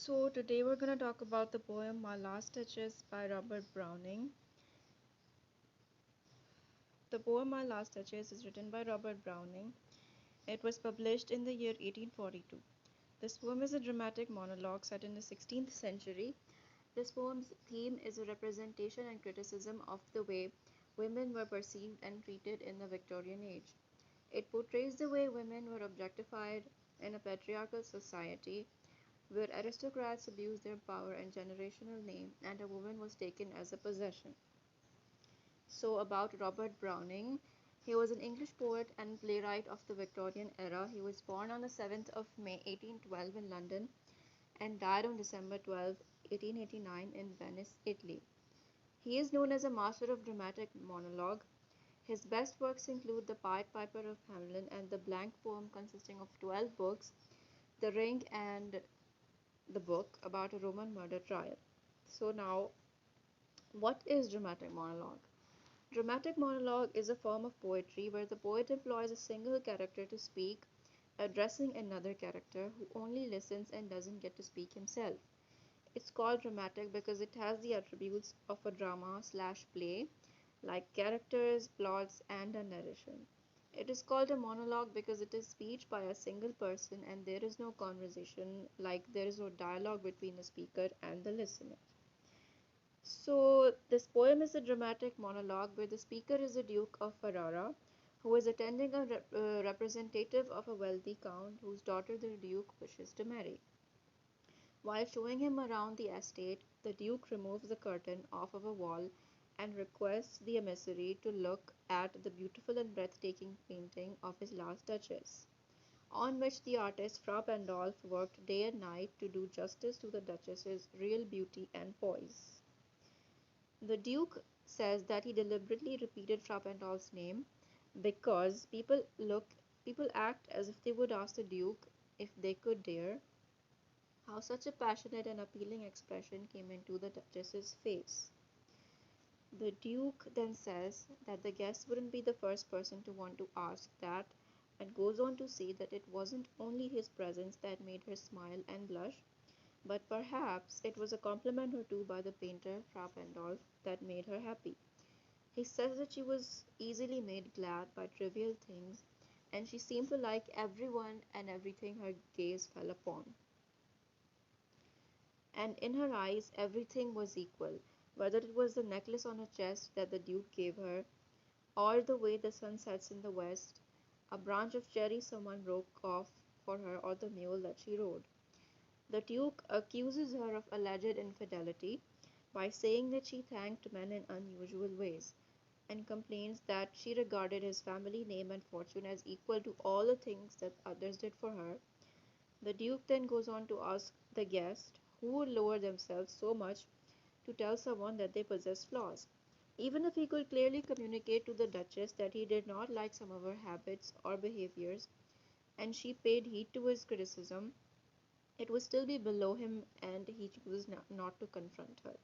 So today we're going to talk about the poem My Last Touches by Robert Browning. The poem My Last Touches is written by Robert Browning. It was published in the year 1842. This poem is a dramatic monologue set in the 16th century. This poem's theme is a representation and criticism of the way women were perceived and treated in the Victorian age. It portrays the way women were objectified in a patriarchal society where aristocrats abused their power and generational name, and a woman was taken as a possession. So, about Robert Browning, he was an English poet and playwright of the Victorian era. He was born on the 7th of May 1812 in London and died on December 12, 1889, in Venice, Italy. He is known as a master of dramatic monologue. His best works include The Pied Piper of Hamelin and the blank poem consisting of 12 books, The Ring, and the book about a Roman murder trial. So, now, what is dramatic monologue? Dramatic monologue is a form of poetry where the poet employs a single character to speak, addressing another character who only listens and doesn't get to speak himself. It's called dramatic because it has the attributes of a drama slash play, like characters, plots, and a narration. It is called a monologue because it is speech by a single person and there is no conversation, like there is no dialogue between the speaker and the listener. So, this poem is a dramatic monologue where the speaker is the Duke of Ferrara, who is attending a representative of a wealthy count whose daughter the Duke wishes to marry. While showing him around the estate, the Duke removes the curtain off of a wall and requests the emissary to look at the beautiful and breathtaking painting of his last Duchess, on which the artist Fra Pandolf worked day and night to do justice to the Duchess's real beauty and poise. The Duke says that he deliberately repeated Fra Pandolf's name because people act as if they would ask the Duke, if they could dare, how such a passionate and appealing expression came into the Duchess's face. The Duke then says that the guest wouldn't be the first person to want to ask that, and goes on to say that it wasn't only his presence that made her smile and blush, but perhaps it was a compliment or two by the painter Fra Pandolf that made her happy. He says that she was easily made glad by trivial things, and she seemed to like everyone and everything her gaze fell upon. And in her eyes everything was equal, whether it was the necklace on her chest that the Duke gave her, or the way the sun sets in the west, a branch of cherry someone broke off for her, or the mule that she rode. The Duke accuses her of alleged infidelity by saying that she thanked men in unusual ways, and complains that she regarded his family name and fortune as equal to all the things that others did for her. The Duke then goes on to ask the guest who would lower themselves so much to tell someone that they possess flaws. Even if he could clearly communicate to the Duchess that he did not like some of her habits or behaviors, and she paid heed to his criticism, it would still be below him and he chooses not to confront her.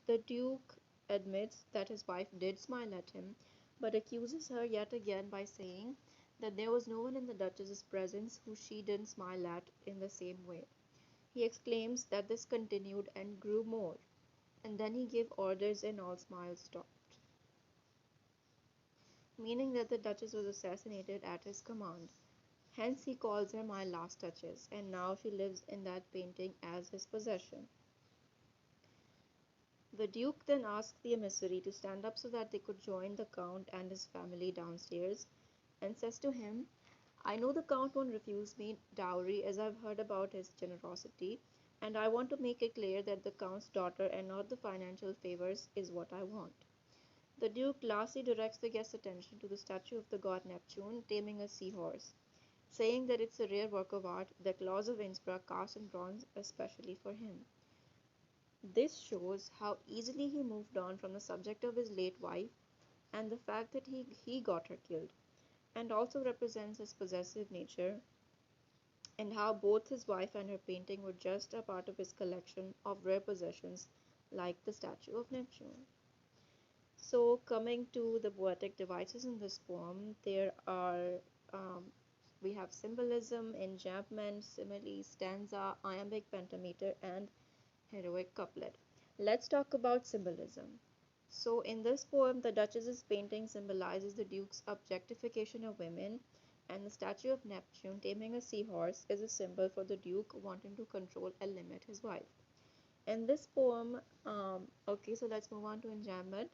The Duke admits that his wife did smile at him, but accuses her yet again by saying that there was no one in the Duchess's presence who she didn't smile at in the same way. He exclaims that this continued and grew more, and then he gave orders and all smiles stopped, meaning that the Duchess was assassinated at his command. Hence he calls her my last Duchess, and now she lives in that painting as his possession. The Duke then asks the emissary to stand up so that they could join the Count and his family downstairs, and says to him, I know the Count won't refuse me dowry as I've heard about his generosity, and I want to make it clear that the Count's daughter and not the financial favors is what I want. The Duke lastly directs the guest's attention to the statue of the god Neptune taming a seahorse, saying that it's a rare work of art, the claws of Innsbruck cast in bronze especially for him. This shows how easily he moved on from the subject of his late wife and the fact that he got her killed, and also represents his possessive nature and how both his wife and her painting were just a part of his collection of rare possessions like the statue of Neptune. So, coming to the poetic devices in this poem, there are um, We have symbolism, enjambment, simile, stanza, iambic pentameter, and heroic couplet. Let's talk about symbolism. So, in this poem, the Duchess's painting symbolizes the Duke's objectification of women, and the statue of Neptune taming a seahorse is a symbol for the Duke wanting to control and limit his wife. In this poem, okay, so let's move on to enjambment.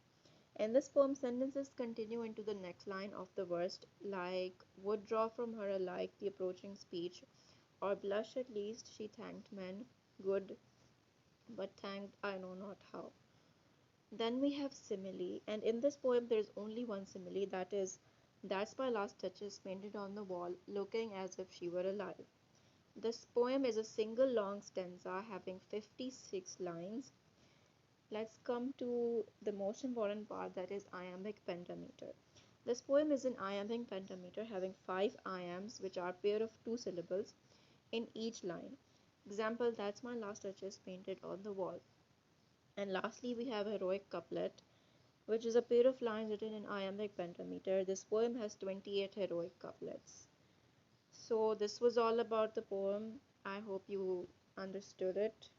In this poem, sentences continue into the next line of the verse, like would draw from her alike the approaching speech, or blush at least she thanked men, good, but thanked I know not how. Then we have simile, and in this poem there is only one simile, that is, that's my last Duchess painted on the wall, looking as if she were alive. This poem is a single long stanza having 56 lines. Let's come to the most important part, that is iambic pentameter. This poem is in iambic pentameter having 5 iambs, which are pair of 2 syllables in each line. Example, that's my last Duchess painted on the wall. And lastly, we have heroic couplet, which is a pair of lines written in iambic pentameter. This poem has 28 heroic couplets. So this was all about the poem. I hope you understood it.